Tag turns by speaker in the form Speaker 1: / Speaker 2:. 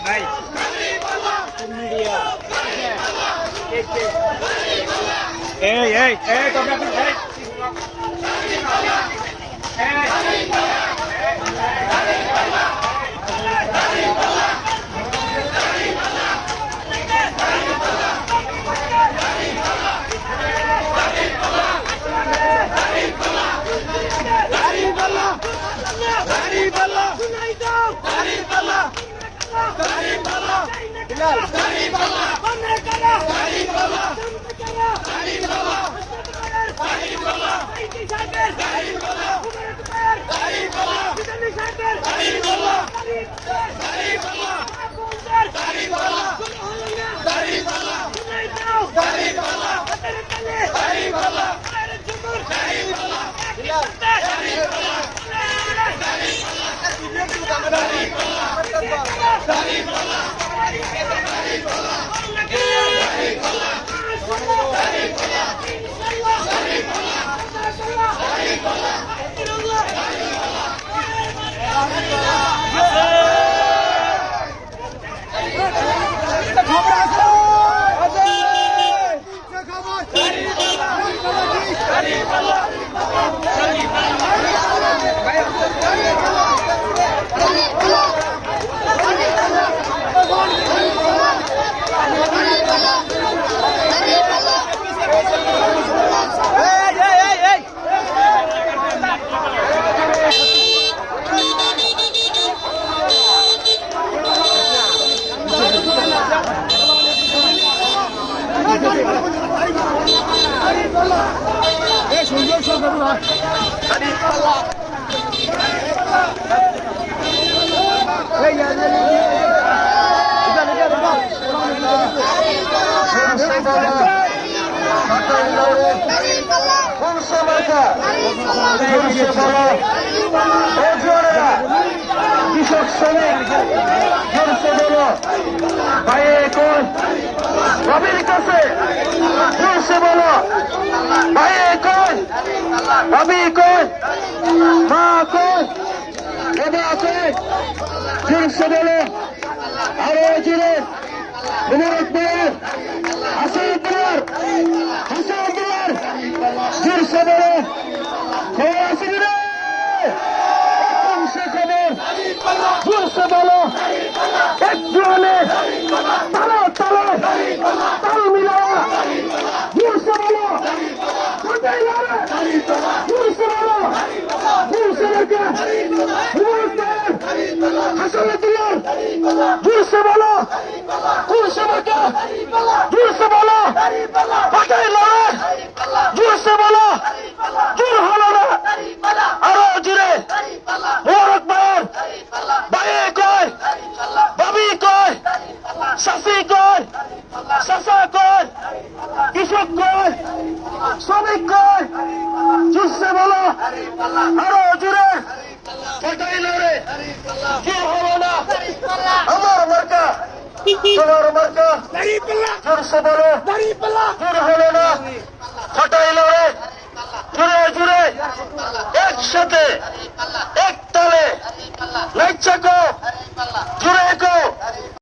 Speaker 1: ভাই কৃষক শ্রমিক জোরসে বলো ভাইয়ে কই রবির কাছে জোরসে বলো ভাইয়ে কই রবি কই মা কই বাবা কই জোরসে বলো আরো জোরে মুবারকপুর হাসিপুর জোরসে বলো খবর আছে রে জোরসে বলো একটু হলে তালো তালো তাল মিলাও জোরসে বলো জোরসে বলো জোরসে রেখে হাসলে দিলার জোরসে বলো জোরসে রেখে জোরসে বলো হাতাই লড়ে জোরসে বলো জোর হলো না আরো জোরে মোবারকবাদ ভাইয়ে কই ভাবি কই শাসি কই শাসা কই কৃষক কই শ্রমিক কই জোরসে বলো আরো জোরে ফাটাই লড়ে জোর হলো না আমার মার্কা তোমার মার্কা জোরসে বলো জোর হলো না ফাটাই লড়ে জোরে জোরে একসাথে এক তালে লাইচ্ছা কো জোরে কো